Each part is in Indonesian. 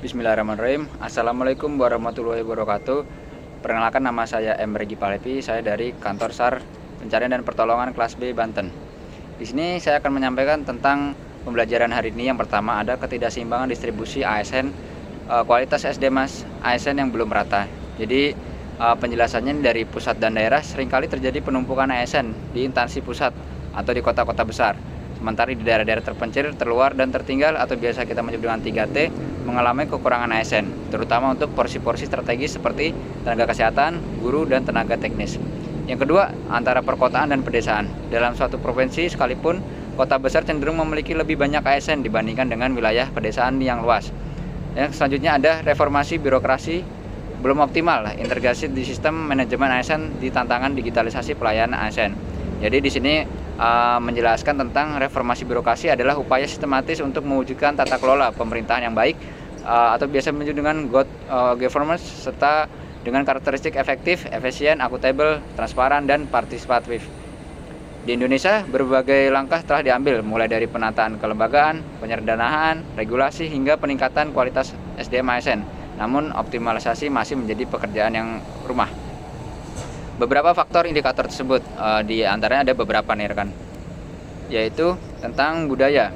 Bismillahirrahmanirrahim. Assalamualaikum warahmatullahi wabarakatuh. Perkenalkan, nama saya M. Regi Palevi. Saya dari Kantor SAR Pencarian dan Pertolongan kelas B Banten. Di sini saya akan menyampaikan tentang pembelajaran hari ini. Yang pertama ada ketidakseimbangan distribusi ASN, kualitas SDM ASN yang belum merata. Jadi penjelasannya dari pusat dan daerah, seringkali terjadi penumpukan ASN di instansi pusat atau di kota-kota besar. Sementara di daerah-daerah terpencil, terluar, dan tertinggal atau biasa kita menyebut dengan 3T mengalami kekurangan ASN, terutama untuk porsi-porsi strategis seperti tenaga kesehatan, guru, dan tenaga teknis. Yang kedua, antara perkotaan dan pedesaan. Dalam suatu provinsi sekalipun, kota besar cenderung memiliki lebih banyak ASN dibandingkan dengan wilayah pedesaan yang luas. Yang selanjutnya ada reformasi birokrasi belum optimal, integrasi di sistem manajemen ASN di tantangan digitalisasi pelayanan ASN. Jadi di sini menjelaskan tentang reformasi birokrasi adalah upaya sistematis untuk mewujudkan tata kelola pemerintahan yang baik atau biasa disebut dengan good governance, serta dengan karakteristik efektif, efisien, akuntabel, transparan, dan partisipatif. Di Indonesia, berbagai langkah telah diambil, mulai dari penataan kelembagaan, penyederhanaan, regulasi, hingga peningkatan kualitas SDM ASN. Namun, optimalisasi masih menjadi pekerjaan yang rumah. Beberapa faktor indikator tersebut, di antaranya ada beberapa nih rekan, yaitu tentang budaya.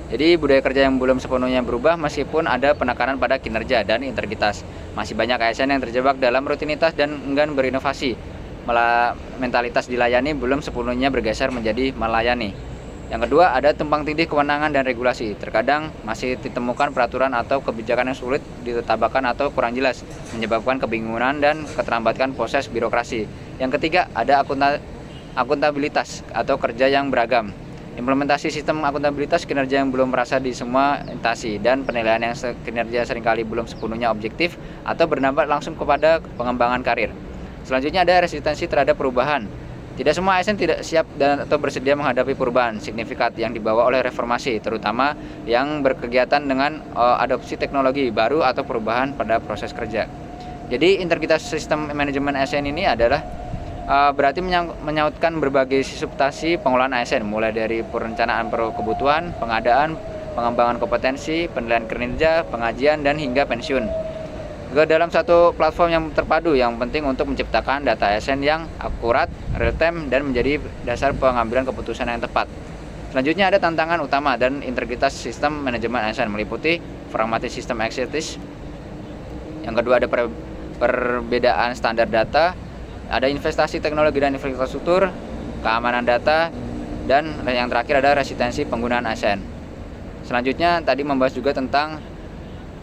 Jadi budaya kerja yang belum sepenuhnya berubah meskipun ada penekanan pada kinerja dan integritas. Masih banyak ASN yang terjebak dalam rutinitas dan enggan berinovasi. Malah mentalitas dilayani belum sepenuhnya bergeser menjadi melayani. Yang kedua, ada tumpang tindih kewenangan dan regulasi. Terkadang masih ditemukan peraturan atau kebijakan yang sulit ditetapkan atau kurang jelas, menyebabkan kebingungan dan keterlambatan proses birokrasi. Yang ketiga, ada akuntabilitas atau kerja yang beragam. Implementasi sistem akuntabilitas kinerja yang belum merasa di semua instansi, dan penilaian yang kinerja seringkali belum sepenuhnya objektif atau berdampak langsung kepada pengembangan karir. Selanjutnya ada resistensi terhadap perubahan. Tidak semua ASN tidak siap atau bersedia menghadapi perubahan signifikan yang dibawa oleh reformasi, terutama yang berkegiatan dengan adopsi teknologi baru atau perubahan pada proses kerja. Jadi integritas sistem manajemen ASN ini adalah berarti menyautkan berbagai substansi pengelolaan ASN, mulai dari perencanaan kebutuhan, pengadaan, pengembangan kompetensi, penilaian kinerja, pengajian, dan hingga pensiun. Juga dalam satu platform yang terpadu yang penting untuk menciptakan data ASN yang akurat, real time, dan menjadi dasar pengambilan keputusan yang tepat. Selanjutnya ada tantangan utama dan integritas sistem manajemen ASN, meliputi pragmatis sistem eksitis. Yang kedua ada perbedaan standar data, ada investasi teknologi dan infrastruktur, keamanan data, dan yang terakhir ada resistensi penggunaan ASN. Selanjutnya tadi membahas juga tentang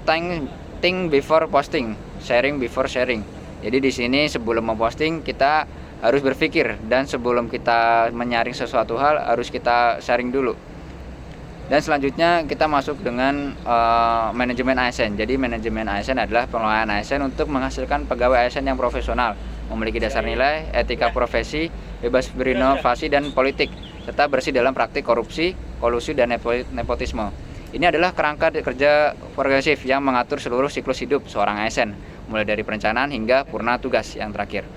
think before posting, sharing before sharing. Jadi di sini sebelum memposting kita harus berpikir, dan sebelum kita menyaring sesuatu hal harus kita sharing dulu. Dan selanjutnya kita masuk dengan manajemen ASN. Jadi manajemen ASN adalah pengelolaan ASN untuk menghasilkan pegawai ASN yang profesional, memiliki dasar nilai, etika profesi, bebas berinovasi dan politik, serta bersih dalam praktik korupsi, kolusi, dan nepotisme. Ini adalah kerangka kerja progresif yang mengatur seluruh siklus hidup seorang ASN, mulai dari perencanaan hingga purna tugas yang terakhir.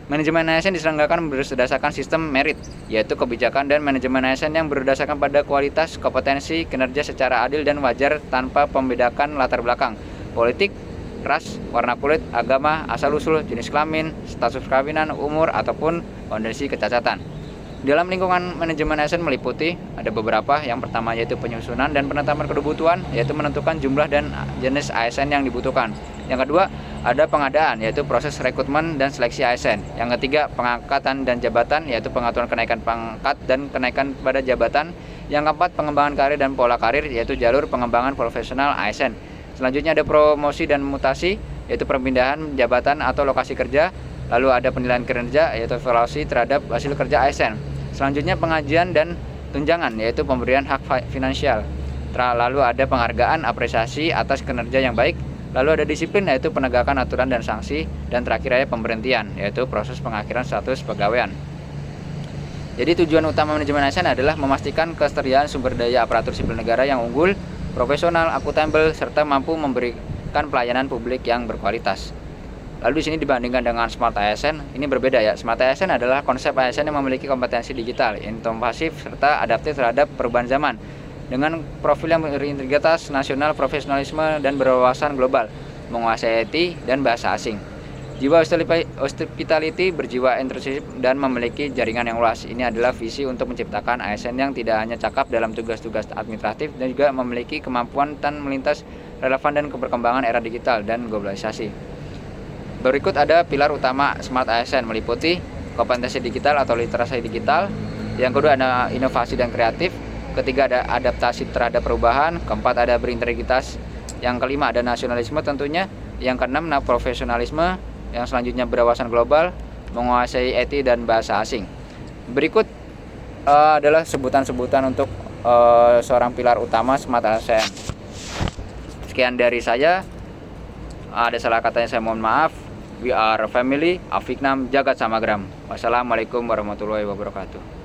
Manajemen ASN diselenggarakan berdasarkan sistem merit, yaitu kebijakan dan manajemen ASN yang berdasarkan pada kualitas, kompetensi, kinerja secara adil dan wajar tanpa membedakan latar belakang, politik, ras, warna kulit, agama, asal-usul, jenis kelamin, status perkawinan, umur, ataupun kondisi kecacatan. Dalam lingkungan manajemen ASN meliputi ada beberapa. Yang pertama yaitu penyusunan dan penetapan kebutuhan, yaitu menentukan jumlah dan jenis ASN yang dibutuhkan. Yang kedua ada pengadaan, yaitu proses rekrutmen dan seleksi ASN. Yang ketiga pengangkatan dan jabatan, yaitu pengaturan kenaikan pangkat dan kenaikan pada jabatan. Yang keempat pengembangan karir dan pola karir, yaitu jalur pengembangan profesional ASN. Selanjutnya ada promosi dan mutasi, yaitu perpindahan jabatan atau lokasi kerja. Lalu ada penilaian kinerja, yaitu evaluasi terhadap hasil kerja ASN. Selanjutnya pengajian dan tunjangan, yaitu pemberian hak finansial. Lalu ada penghargaan apresiasi atas kinerja yang baik. Lalu ada disiplin, yaitu penegakan aturan dan sanksi. Dan terakhir ada pemberhentian, yaitu proses pengakhiran status pegawaian. Jadi tujuan utama manajemen ASN adalah memastikan kesetiaan sumber daya aparatur sipil negara yang unggul, profesional, akuntabel, serta mampu memberikan pelayanan publik yang berkualitas. Lalu di sini dibandingkan dengan Smart ASN, ini berbeda ya. Smart ASN adalah konsep ASN yang memiliki kompetensi digital, inovasi, serta adaptif terhadap perubahan zaman. dengan profil yang berintegritas nasional, profesionalisme, dan berwawasan global, menguasai IT dan bahasa asing. Jiwa hospitality, berjiwa entrepreneurship, dan memiliki jaringan yang luas. Ini adalah visi untuk menciptakan ASN yang tidak hanya cakap dalam tugas-tugas administratif dan juga memiliki kemampuan dan melintas relevan dan keberkembangan era digital dan globalisasi. Berikut ada pilar utama Smart ASN, meliputi kompetensi digital atau literasi digital. Yang kedua ada inovasi dan kreatif. Ketiga ada adaptasi terhadap perubahan. Keempat ada berintegritas. Yang kelima ada nasionalisme tentunya. Yang keenam ada profesionalisme. Yang selanjutnya berwawasan global, menguasai IT dan bahasa asing. Berikut adalah sebutan-sebutan untuk seorang pilar utama Smart ASN. Sekian dari saya. Ada salah katanya saya mohon maaf. We are family, Afiknam Jagat Samagram. Wassalamualaikum warahmatullahi wabarakatuh.